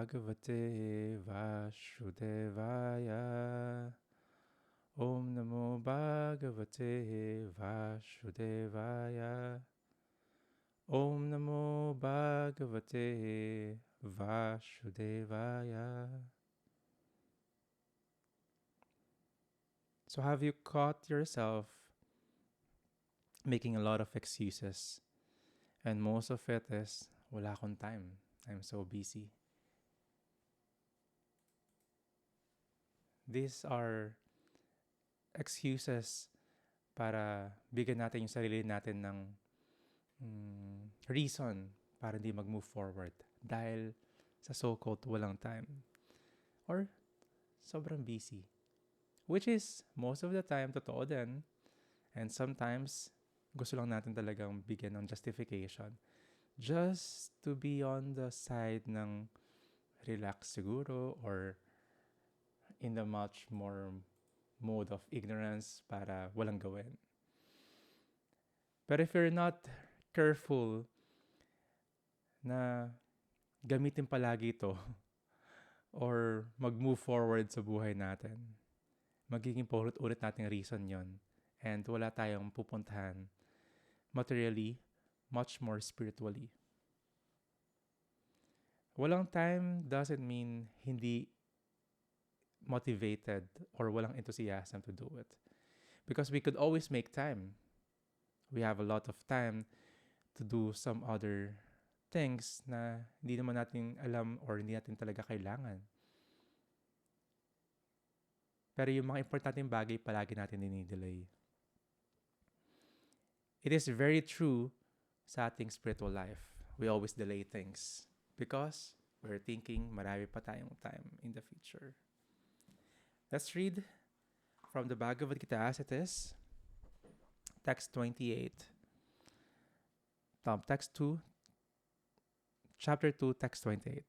Bhagavate Vasudevaya. Om Namo Bhagavate Vasudevaya. Om Namo Bhagavate Vasudevaya. So have you caught yourself making a lot of excuses? And most of it is, wala akong time. I'm so busy. These are excuses para bigyan natin yung sarili natin ng reason para hindi mag-move forward. Dahil sa so-called walang time. Or sobrang busy. Which is, most of the time, totoo din. And sometimes, gusto lang natin talagang bigyan ng justification. Just to be on the side ng relax siguro or in the much more mode of ignorance para walang gawin. But if you're not careful na gamitin palagi ito or mag-move forward sa buhay natin, magiging paulit-ulit nating reason yon and wala tayong pupuntahan materially, much more spiritually. Walang time doesn't mean hindi motivated or walang enthusiasm to do it. Because we could always make time. We have a lot of time to do some other things na hindi naman natin alam or hindi natin talaga kailangan. Pero yung mga importanteng bagay palagi natin dinidelay. It is very true sa ating spiritual life. We always delay things because we're thinking marami pa tayong time in the future. Let's read from the Bhagavad Gita as it is. Text 28. Text 2. Chapter 2, text 28.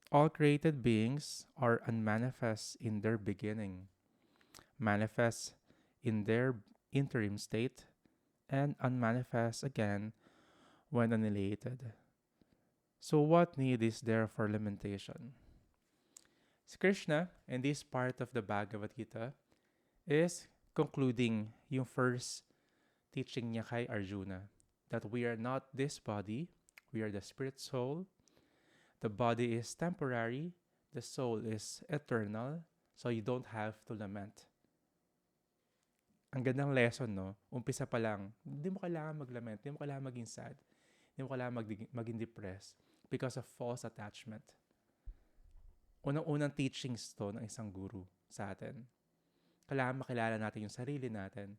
All created beings are unmanifest in their beginning, manifest in their interim state, and unmanifest again when annihilated. So what need is there for lamentation? Si Krishna, in this part of the Bhagavad Gita, is concluding yung first teaching niya kay Arjuna, that we are not this body, we are the spirit soul. The body is temporary, the soul is eternal, so you don't have to lament. Ang gandang lesson, no? Umpisa pa lang, hindi mo kailangan mag-lament, hindi mo kailangan maging sad, hindi mo kailangan maging depressed because of false attachment. Unang-unang teachings to ng isang guru sa atin. Kailangan makilala natin yung sarili natin.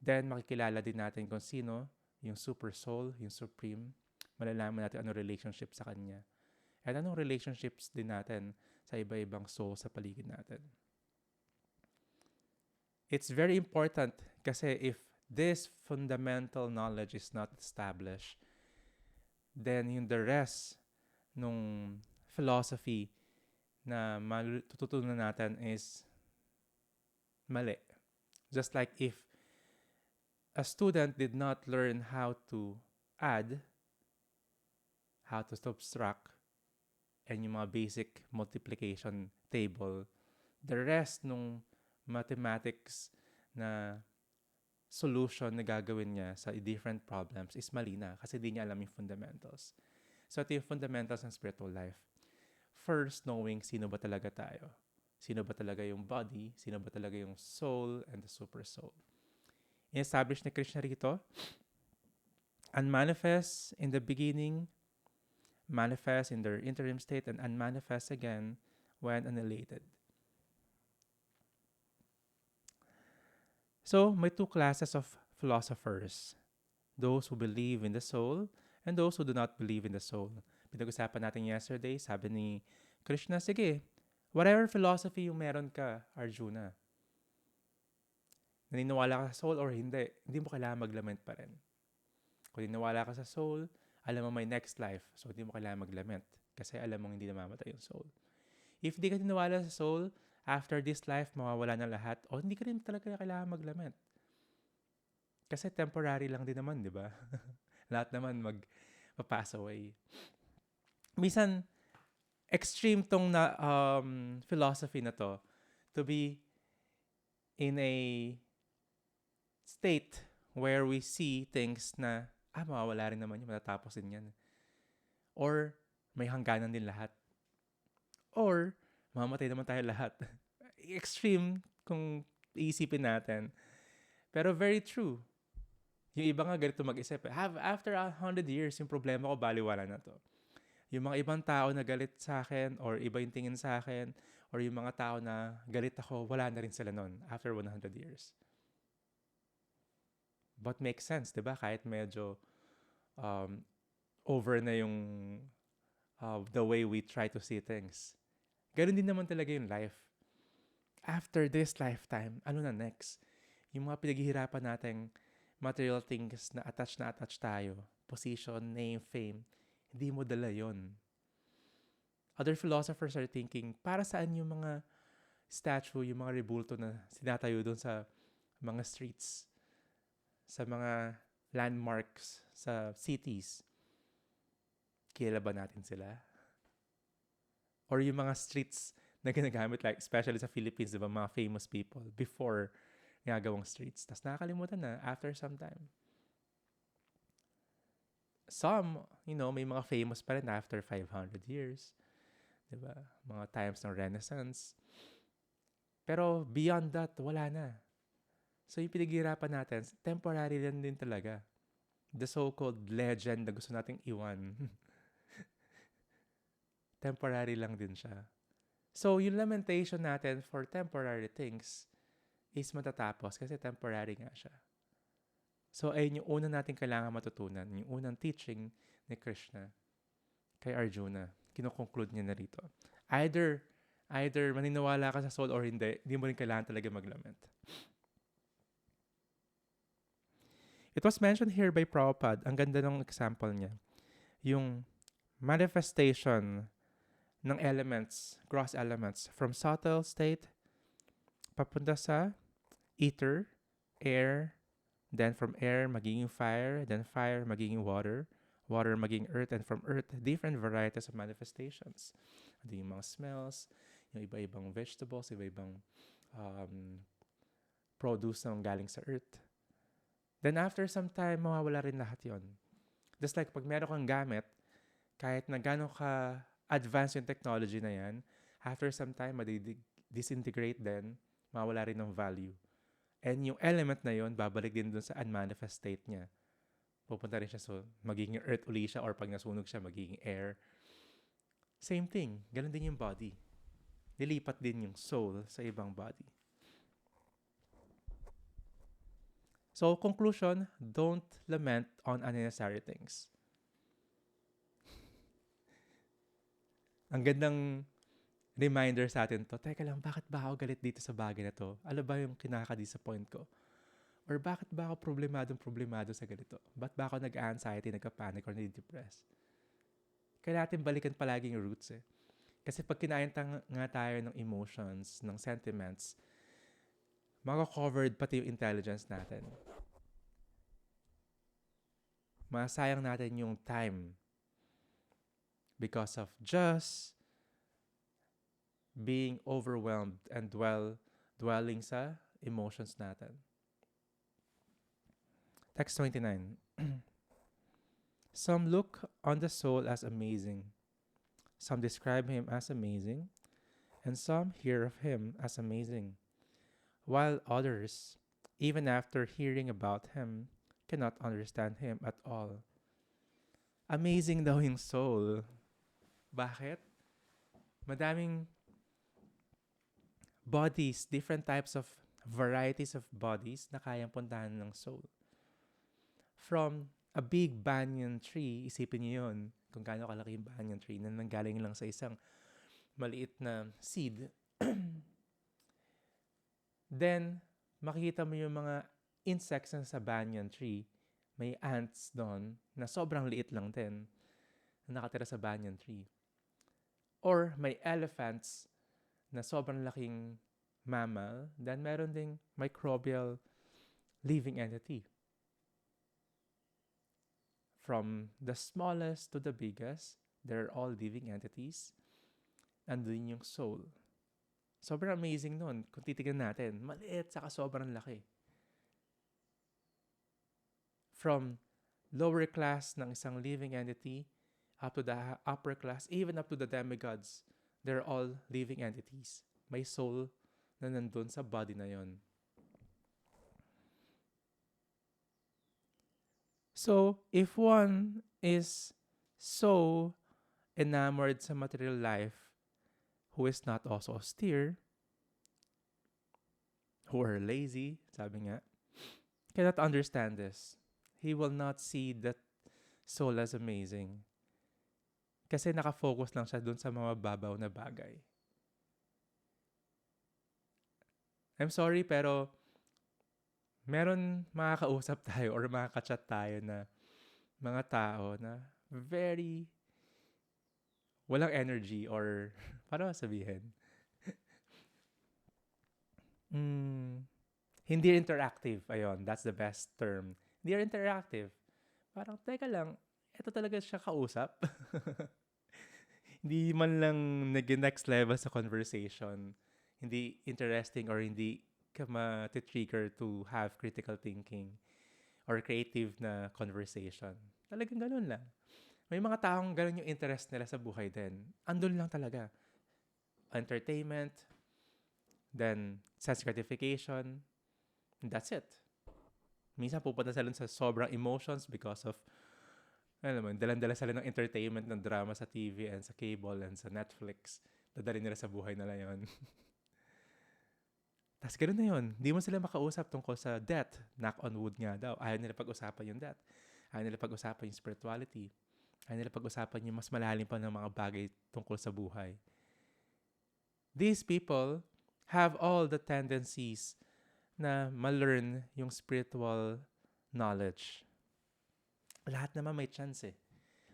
Then, makikilala din natin kung sino, yung super soul, yung supreme. Malalaman natin anong relationship sa kanya. At anong relationships din natin sa iba-ibang soul sa paligid natin. It's very important kasi if this fundamental knowledge is not established, then yung the rest nung philosophy na matututunan natin is mali. Just like if a student did not learn how to add, how to subtract, and yung mga basic multiplication table, the rest nung mathematics na solution na gagawin niya sa different problems is mali na kasi di niya alam yung fundamentals. So ito yung fundamentals ng spiritual life. First, knowing sino ba talaga tayo. Sino ba talaga yung body, sino ba talaga yung soul and the super soul. In-establish ni Krishna rito, unmanifest in the beginning, manifest in their interim state, and unmanifest again when annihilated. So, may two classes of philosophers. Those who believe in the soul and those who do not believe in the soul. Pinag-usapan natin yesterday, sabi ni Krishna, sige, whatever philosophy yung meron ka, Arjuna, naniniwala ka sa soul or hindi mo kailangan maglament pa rin. Kung naniniwala ka sa soul, alam mo may next life, so hindi mo kailangan maglament kasi alam mo hindi namamatay yung soul. If di ka naniniwala sa soul, after this life, mawawala na lahat, o hindi ka rin talaga kailangan maglament. Kasi temporary lang din naman, di ba? Lahat naman pass away. Minsan, extreme tong philosophy na to be in a state where we see things na, mawawala rin naman yun, matatapos din yan. Or, may hangganan din lahat. Or, mamatay naman tayo lahat. Extreme kung iisipin natin. Pero very true. Yung iba nga ganito mag-isip. After 100 years, yung problema ko, baliwala na to. Yung mga ibang tao na galit sa akin or iba yung tingin sa akin or yung mga tao na galit ako, wala na rin sila nun after 100 years. But makes sense, di ba? Kahit medyo over na yung the way we try to see things. Ganun din naman talaga yung life. After this lifetime, ano na next? Yung mga pinaghihirapan nating material things na attach tayo, position, name, fame, hindi mo dala yun. Other philosophers are thinking, para saan yung mga statue, yung mga rebulto na sinatayo doon sa mga streets, sa mga landmarks, sa cities? Kilala ba natin sila? Or yung mga streets na ginagamit, like especially sa Philippines, diba, mga famous people before ginagawang streets. Tapos nakakalimutan na after some time. Some, may mga famous pa rin after 500 years. Diba? Mga times ng Renaissance. Pero beyond that, wala na. So yung pinaghihirapan natin, temporary lang din talaga. The so-called legend na gusto nating iwan. Temporary lang din siya. So yung lamentation natin for temporary things is matatapos kasi temporary nga siya. So ayun yung unang natin kailangan matutunan, yung unang teaching ni Krishna kay Arjuna. Kino-conclude niya na rito. Either maniniwala ka sa soul or hindi mo rin kailangan talaga maglament. It was mentioned here by Prabhupada, ang ganda ng example niya, yung manifestation ng elements, gross elements, from subtle state, papunta sa ether, air, then from air, magiging fire, then fire, magiging water, water, magiging earth, and from earth, different varieties of manifestations. Ito yung mga smells, yung iba-ibang vegetables, iba-ibang produce na galing sa earth. Then after some time, mawawala rin lahat yon. Just like pag meron kang gamit, kahit na gano'n ka advanced yung technology na yan, after some time, disintegrate din, mawala rin ng value. And yung element na yon, babalik din dun sa unmanifest state niya. Pupunta rin siya, so magiging earth uli siya, or pag nasunog siya, magiging air. Same thing, ganun din yung body. Nilipat din yung soul sa ibang body. So, conclusion, don't lament on unnecessary things. Ang gandang reminder sa atin to, teka lang, bakit ba ako galit dito sa bagay na to? Ano ba yung kinaka-disappoint ko? Or bakit ba ako problemado sa ganito? Ba't ba ako nag-anxiety, nagka-panic, or nadi-depress? Kaya natin balikan palagi yung roots eh. Kasi pag kinain nga tayo ng emotions, ng sentiments, maka-covered pati yung intelligence natin. Masayang natin yung time because of just being overwhelmed and dwelling sa emotions natin. Text 29. Some look on the soul as amazing. Some describe him as amazing. And some hear of him as amazing. While others, even after hearing about him, cannot understand him at all. Amazing daw yung soul. Bakit? Madaming bodies, different types of varieties of bodies na kayang puntahan ng soul. From a big banyan tree, isipin niyo yun, kung gaano kalaki yung banyan tree na nanggaling lang sa isang maliit na seed. Then, makikita mo yung mga insects na sa banyan tree. May ants doon na sobrang liit lang din na nakatira sa banyan tree. Or may elephants na sobrang laking mammal, then meron ding microbial living entity. From the smallest to the biggest, they're all living entities. Andun yung soul. Sobrang amazing nun. Kung titignan natin, maliit saka sobrang laki. From lower class ng isang living entity up to the upper class, even up to the demigods, they're all living entities. May soul na nandun sa body na yon. So, if one is so enamored sa material life, who is not also austere, who are lazy, sabi nga, cannot understand this. He will not see that soul as amazing. Kasi nakafocus lang siya dun sa mga babaw na bagay. I'm sorry, pero meron makakausap tayo or makaka-chat tayo na mga tao na very walang energy or paano sabihin? Hindi interactive. Ayun, that's the best term. Hindi interactive. Parang, teka lang, eto talaga siya kausap. Hindi man lang nag-next level sa conversation. Hindi interesting or hindi ka ma-trigger to have critical thinking or creative na conversation. Talagang ganun lang. May mga taong ganun yung interest nila sa buhay din. Andun lang talaga. Entertainment, then sense gratification, and that's it. Minsan pupunta sila sa sobrang emotions because of, alam mo, dalan-dala sila ng entertainment, ng drama sa TV and sa cable and sa Netflix. Dadali nila sa buhay nila yon. Tapos ganoon na yun. Di mo sila makausap tungkol sa death. Knock on wood nga daw. Ayaw nila pag-usapan yung death. Ayaw nila pag-usapan yung spirituality. Ayaw nila pag-usapan yung mas malalim pa ng mga bagay tungkol sa buhay. These people have all the tendencies na ma-learn yung spiritual knowledge. Lahat naman may chance eh.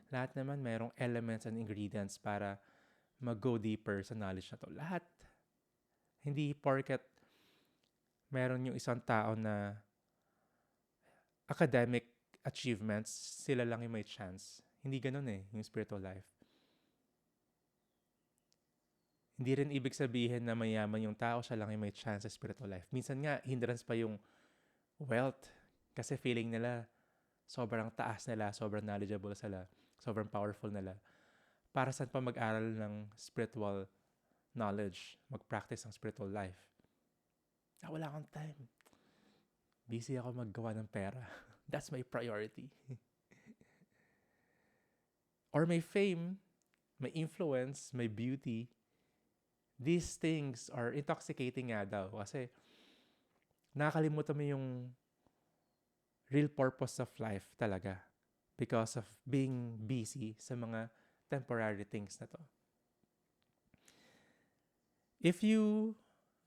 Lahat naman mayroong elements and ingredients para mag-go deeper sa knowledge na to. Lahat. Hindi porket meron yung isang tao na academic achievements, sila lang yung may chance. Hindi ganun eh, yung spiritual life. Hindi rin ibig sabihin na mayaman yung tao, siya lang yung may chance sa spiritual life. Minsan nga, hindrance pa yung wealth. Kasi feeling nila, sobrang taas nila, sobrang knowledgeable sila, sobrang powerful nila. Para saan pa mag-aral ng spiritual knowledge, mag-practice ng spiritual life? Wala akong time. Busy ako maggawa ng pera. That's my priority. Or may fame, may influence, may beauty. These things are intoxicating nga daw. Kasi nakakalimutan mo yung real purpose of life talaga. Because of being busy sa mga temporary things na to. If you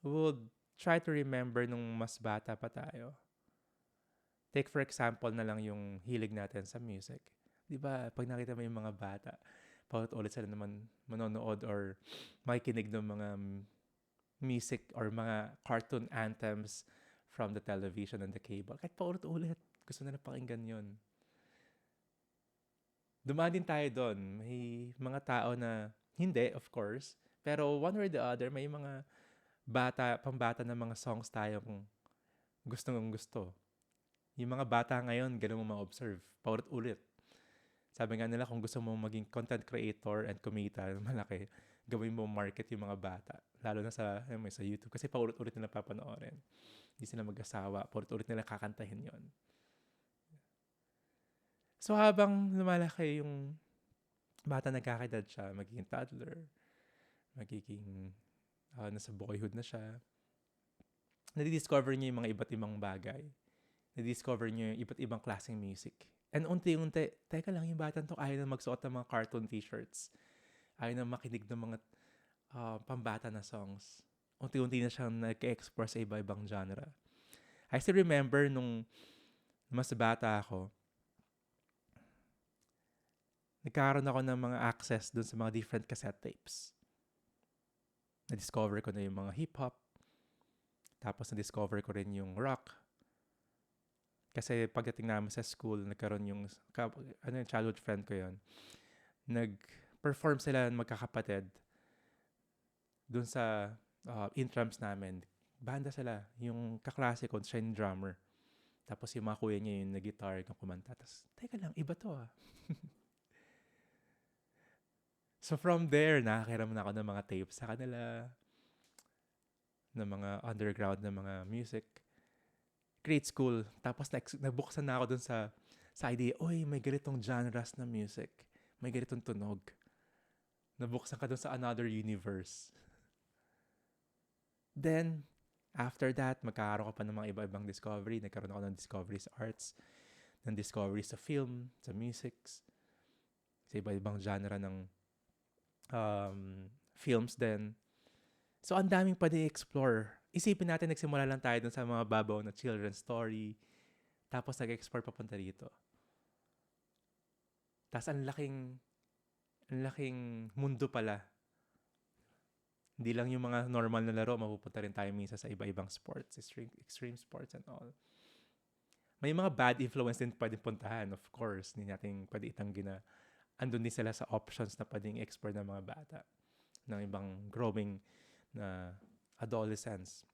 would try to remember nung mas bata pa tayo, take for example na lang yung hilig natin sa music. Diba, pag nakita mo yung mga bata, paulit-ulit sila naman manonood or makikinig ng mga music or mga cartoon anthems from the television and the cable. Kahit paulit-ulit, gusto nila pakinggan yun. Dumaan din tayo doon. May mga tao na hindi, of course, pero one or the other, may mga pambata na mga songs tayong gustong gusto. Yung mga bata ngayon, ganun mo ma-observe. Paulit-ulit. Sabi nga nila, kung gusto mo maging content creator and kumita malaki, gawin mo market yung mga bata. Lalo na sa YouTube. Kasi paulit-ulit nila papanoorin. Hindi sila mag-asawa. Paulit-ulit nila kakantahin yon. So habang lumalaki yung bata, nagkakaedad siya, magiging toddler, magiging nasa boyhood na siya, nadidiscover niya yung mga iba't ibang bagay. Nadidiscover niya yung iba't ibang klaseng music. And unti-unti, teka lang, yung batang to ayaw na magsuot ng mga cartoon t-shirts. Ayaw na makinig ng mga pambata na songs. Unti-unti na siyang nag-explore sa iba-ibang genre. I still remember nung mas bata ako, nagkaroon ako ng mga access dun sa mga different cassette tapes. Na-discover ko na yung mga hip-hop. Tapos na-discover ko rin yung rock. Kasi pagdating namin sa school, nagkaroon yung, yung childhood friend ko yon. Nag-perform sila magkakapatid dun sa intrams namin. Banda sila. Yung kaklase ko, siya yung drummer. Tapos yung mga kuya niya yung nag-guitar, yung kumanta. Tapos, teka lang, iba to ah. So from there, nakakairam na ako ng mga tapes sa kanila, ng mga underground na mga music. Grade school. Tapos nabuksan na ako dun sa idea, oy, may ganitong genres na music. May ganitong tunog. Nabuksan ka dun sa another universe. Then, after that, magkakaroon ka pa ng mga iba-ibang discovery. Nagkaroon ako ng discovery sa arts, ng discovery sa film, sa music, sa iba-ibang genre ng films din. So, ang daming pwede explore. Isipin natin, nagsimula lang tayo dun sa mga babaw na children's story. Tapos, nag-explore papunta dito. Tapos, ang laking mundo pala. Hindi lang yung mga normal na laro, mapupunta rin tayo minsan sa iba-ibang sports, extreme sports and all. May mga bad influence din pwedeng puntahan, of course. Hindi natin pwede itanggi na andun din sila sa options na pwedeng explore ng mga bata ng ibang growing na adolescents.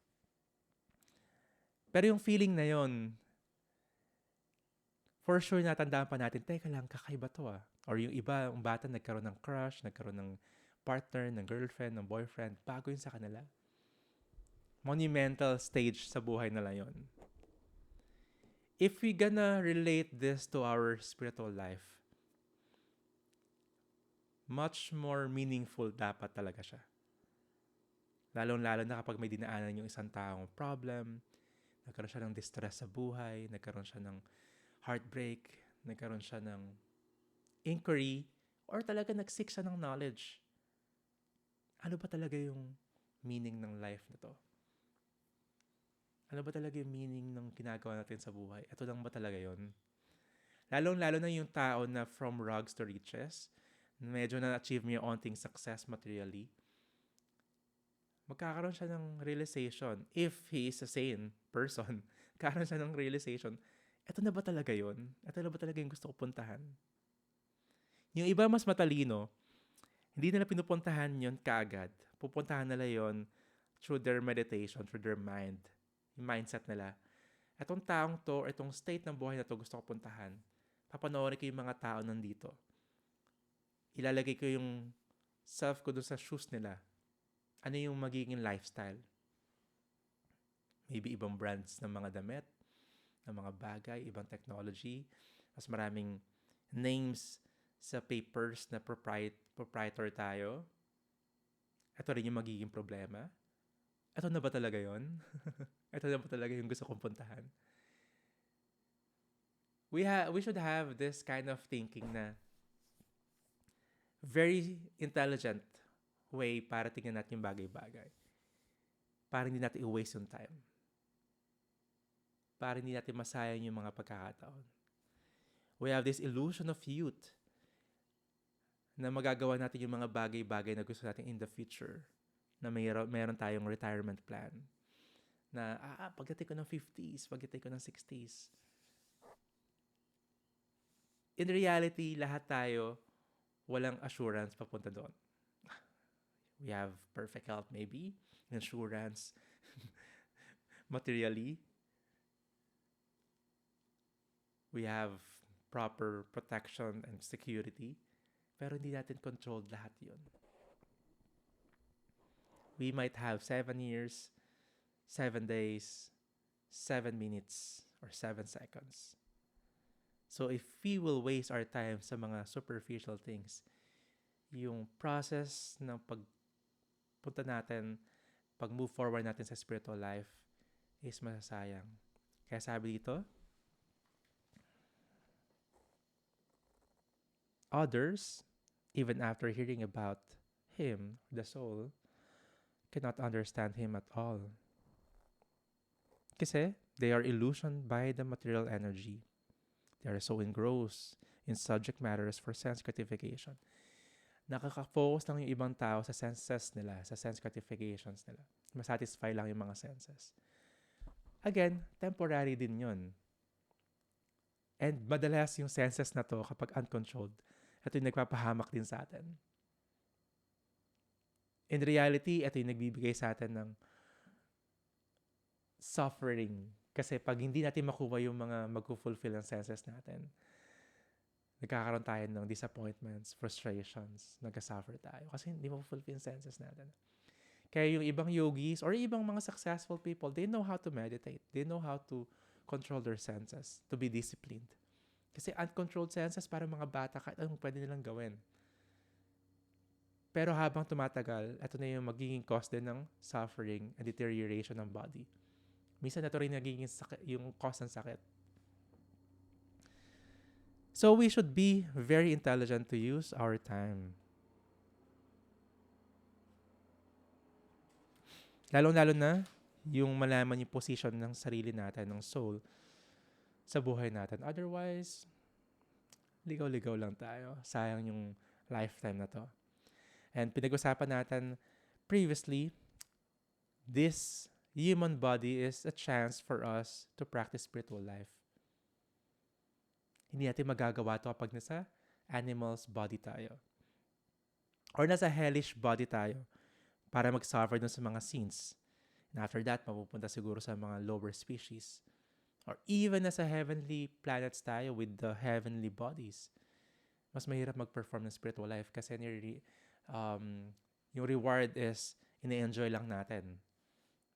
Pero yung feeling na yon, for sure natandaan pa natin, teka lang, kakaiba to ah. Or yung iba, yung bata nagkaroon ng crush, nagkaroon ng partner, ng girlfriend, ng boyfriend, bago yun sa kanila. Monumental stage sa buhay nila yon. If we gonna relate this to our spiritual life, much more meaningful dapat talaga siya. Lalong-lalo na kapag may dinaanan yung isang taong problem, nagkaroon siya ng distress sa buhay, nagkaroon siya ng heartbreak, nagkaroon siya ng inquiry, or talaga nag-seek siya ng knowledge. Ano ba talaga yung meaning ng life na to? Ano ba talaga yung meaning ng ginagawa natin sa buhay? Ito lang ba talaga yon? Lalong-lalo na yung tao na from rags to riches, medyo na-achieve mo yung onting success materially, magkakaroon siya ng realization. If he is a sane person, magkakaroon siya ng realization, ito na ba talaga yon? Ito na ba talaga yung gusto ko puntahan? Yung iba mas matalino, hindi nila pinupuntahan yon kaagad. Pupuntahan nila yon through their meditation, through their mind. Yung mindset nila. Itong taong to, itong state ng buhay na to gusto ko puntahan. Papanoorin ko yung mga tao nandito. Ilalagay ko yung self ko doon sa shoes nila. Ano yung magiging lifestyle? Maybe ibang brands ng mga damit, ng mga bagay, ibang technology. Mas maraming names sa papers na proprietor tayo. Ito rin yung magiging problema. Ito na ba talaga yon? Ito na ba talaga yung gusto kong puntahan? We should have this kind of thinking na very intelligent way para tingnan natin yung bagay-bagay. Para hindi natin i-waste yung time. Para hindi natin masayang yung mga pagkakataon. We have this illusion of youth na magagawa natin yung mga bagay-bagay na gusto natin in the future. Na mayroon tayong retirement plan. Na, pagdating ko ng 50s, pagdating ko ng 60s. In reality, lahat tayo walang assurance papunta doon. We have perfect health maybe, insurance, materially. We have proper protection and security. Pero hindi natin controlled lahat yun. We might have 7 years, 7 days, 7 minutes, or 7 seconds. So if we will waste our time sa mga superficial things, yung process ng pagpunta natin, pag-move forward natin sa spiritual life is masasayang. Kaya sabi dito, others, even after hearing about him, the soul, cannot understand him at all. Kasi they are illusioned by the material energy. They are so engrossed in subject matters for sense gratification. Nakaka-focus lang yung ibang tao sa senses nila, sa sense gratifications nila. Masatisfy lang yung mga senses. Again, temporary din yun. And madalas yung senses na to kapag uncontrolled, ito yung nagpapahamak din sa atin. In reality, ito yung nagbibigay sa atin ng suffering. Kasi pag hindi natin makuha yung mga mag-fulfill ng senses natin, nagkakaroon tayo ng disappointments, frustrations, nag-suffer tayo. Kasi hindi ma-fulfill yung senses natin. Kaya yung ibang yogis or ibang mga successful people, they know how to meditate. They know how to control their senses, to be disciplined. Kasi uncontrolled senses para mga bata, kahit anong pwede nilang gawin. Pero habang tumatagal, ito na yung magiging cause din ng suffering and deterioration ng body. Minsan ito rin nagiging yung cause ng sakit. So we should be very intelligent to use our time. Lalong-lalo na yung malaman yung position ng sarili natin, ng soul, sa buhay natin. Otherwise, ligaw-ligaw lang tayo. Sayang yung lifetime na to. And pinag-usapan natin previously, this human body is a chance for us to practice spiritual life. Hindi natin magagawa to kapag nasa animal's body tayo. Or nasa hellish body tayo para mag-suffer dun sa mga sins. And after that, mapupunta siguro sa mga lower species. Or even nasa heavenly planets tayo with the heavenly bodies. Mas mahirap mag-perform ng spiritual life kasi yung reward is ine-enjoy lang natin.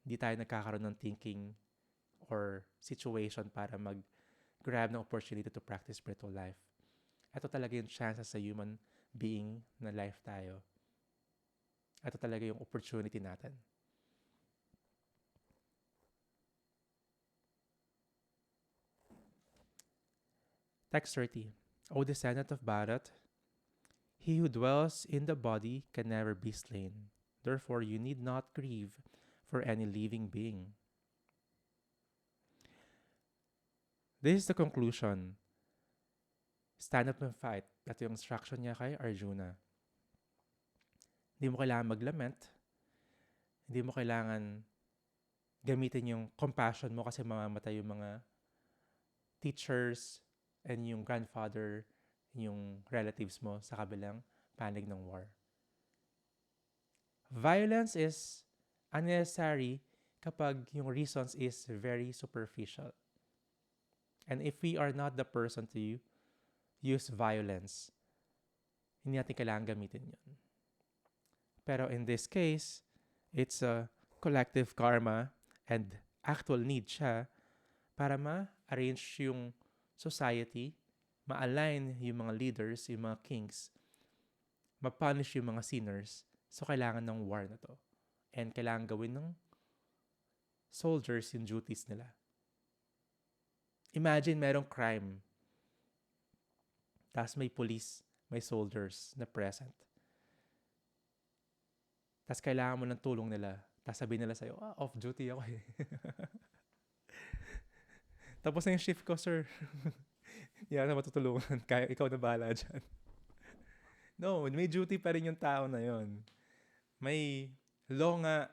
Hindi tayo nagkakaroon ng thinking or situation para mag-grab ng opportunity to practice spiritual life. Ito talaga yung chance sa human being na life tayo. Ito talaga yung opportunity natin. Text 30. O descendant of Bharat, he who dwells in the body can never be slain. Therefore, you need not grieve for any living being. This is the conclusion. Stand up and fight. Ito yung instruction niya kay Arjuna. Hindi mo kailangan maglament. Hindi mo kailangan gamitin yung compassion mo kasi mamamatay yung mga teachers and yung grandfather, yung relatives mo sa kabilang panig ng war. Violence is unnecessary kapag yung reasons is very superficial. And if we are not the person to use violence, hindi natin kailangan gamitin yun. Pero in this case, it's a collective karma and actual need siya para ma-arrange yung society, ma-align yung mga leaders, yung mga kings, ma-punish yung mga sinners. So, kailangan ng war na to. And kailangan gawin ng soldiers yung duties nila. Imagine merong crime. Tapos may police, may soldiers na present. Tapos kailangan mo ng tulong nila. Tapos sabihin nila sa'yo, off duty ako eh. Tapos na yung shift ko, sir. Hindi na matutulungan. Kaya ikaw na bahala dyan. No, may duty pa rin yung tao na yon. May law nga.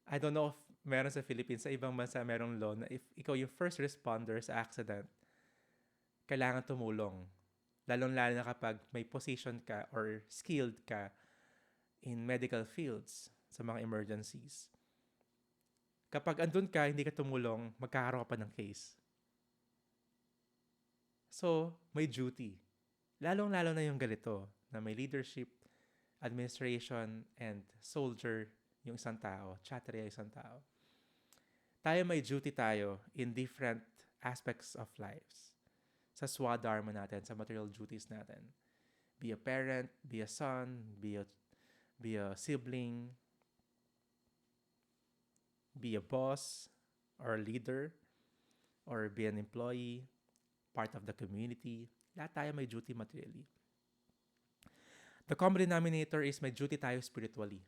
I don't know if meron sa Philippines, sa ibang bansa merong law na if ikaw yung first responder sa accident, kailangan tumulong. Lalong-lalo na kapag may position ka or skilled ka in medical fields sa mga emergencies. Kapag andun ka, hindi ka tumulong, magkakaroon ka pa ng case. So, may duty. Lalong-lalo na yung ganito, na may leadership, administration, and soldier yung isang tao, kshatriya yung isang tao. Tayo may duty tayo in different aspects of lives. Sa swadharma natin, sa material duties natin. Be a parent, be a son, be a sibling, be a boss or a leader, or be an employee, part of the community. Lahat tayo may duty materially. The common denominator is may duty tayo spiritually.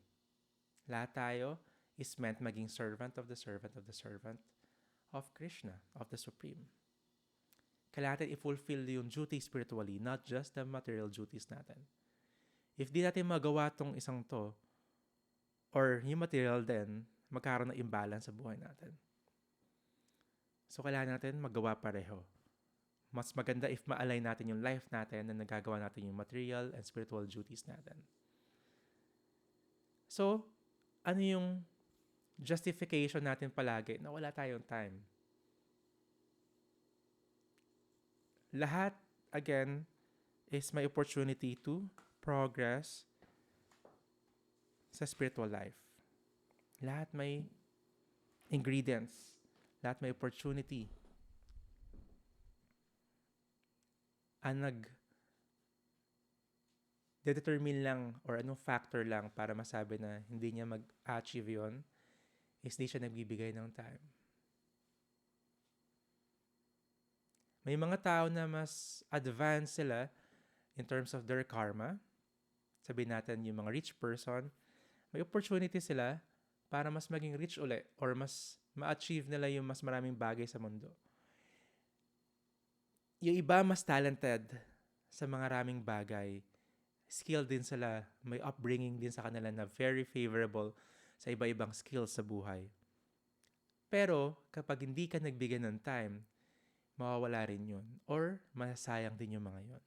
Lahat tayo is meant maging servant of the servant of the servant of Krishna, of the Supreme. Kailangan natin i-fulfill yung duty spiritually, not just the material duties natin. If di natin magawa tong isang to, or yung material din, magkaroon ng imbalance sa buhay natin. So, kailangan natin magawa pareho. Mas maganda if ma-align natin yung life natin na nagagawa natin yung material and spiritual duties natin. So, ano yung justification natin palagi na wala tayong time? Lahat, again, is my opportunity to progress sa spiritual life. Lahat may ingredients. Lahat may opportunity. Ang nag-determine lang or anong factor lang para masabi na hindi niya mag-achieve yon is di siya nagbibigay ng time. May mga tao na mas advanced sila in terms of their karma. Sabihin natin yung mga rich person, may opportunity sila para mas maging rich uli or mas ma-achieve nila yung mas maraming bagay sa mundo. Yung iba mas talented sa mga raming bagay. Skilled din sila. May upbringing din sa kanila na very favorable sa iba-ibang skills sa buhay. Pero kapag hindi ka nagbigay ng time, mawawala rin yun. Or masasayang din yung mga yun.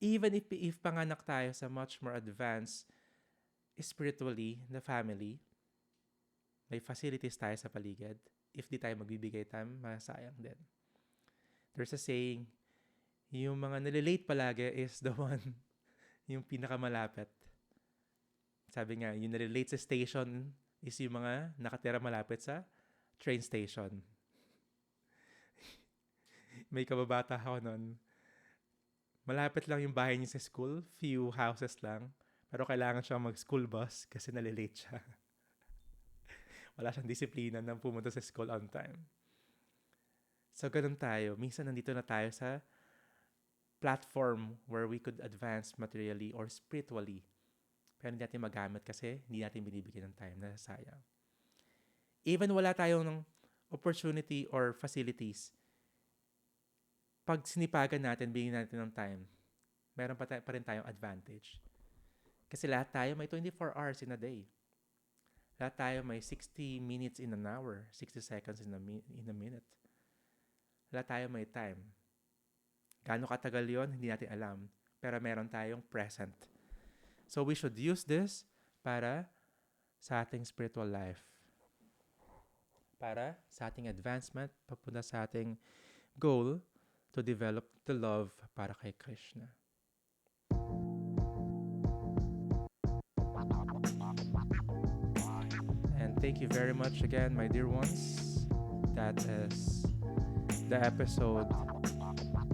Even if panganak tayo sa much more advanced spiritually na family, may facilities tayo sa paligid. If di tayo magbibigay time, masayang din. There's a saying, yung mga nalilate palagi is the one, yung pinakamalapit. Sabi nga, yung nalilate sa station is yung mga nakatira malapit sa train station. May kababata ako nun. Malapit lang yung bahay niya sa school, few houses lang. Pero kailangan siya mag-school bus kasi nalilate siya. Wala siyang disiplina na pumunta sa school on time. So, ganun tayo. Minsan nandito na tayo sa platform where we could advance materially or spiritually. Pero hindi natin magamit kasi hindi natin binibigyan ng time na sayang. Even wala tayong opportunity or facilities, pag sinipagan natin, bigyan natin ng time, meron pa rin tayong advantage. Kasi lahat tayo may 24 hours in a day. Lahat tayo may 60 minutes in an hour, 60 seconds in a minute. Lahat tayo may time. Gaano katagal yon, hindi natin alam. Pero meron tayong present. So we should use this para sa ating spiritual life. Para sa ating advancement, papunta sa ating goal to develop the love para kay Krishna. And thank you very much again, my dear ones. That is the episode,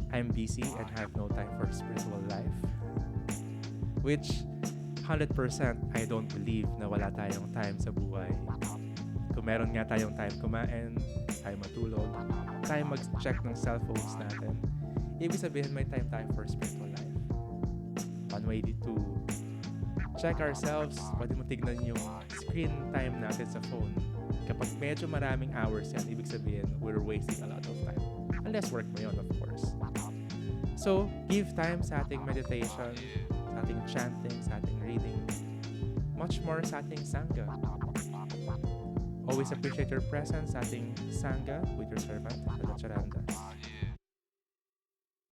I'm busy and have no time for spiritual life. Which 100% I don't believe na wala tayong time sa buhay. Kung meron nga tayong time kumain, tayo matulog, tayo mag-check ng cellphones natin, ibig sabihin may time tayo for spiritual life. One way to check ourselves, pwede mo tignan yung screen time natin sa phone. Kapag medyo maraming hours yan, ibig sabihin we're wasting a lot of time. Unless work mo yun, of course. So, give time sa ating meditation, sa ating chanting, sa ating reading, much more sa ating Sangha. Always appreciate your presence sa ating Sangha with your servant, Adacharandas.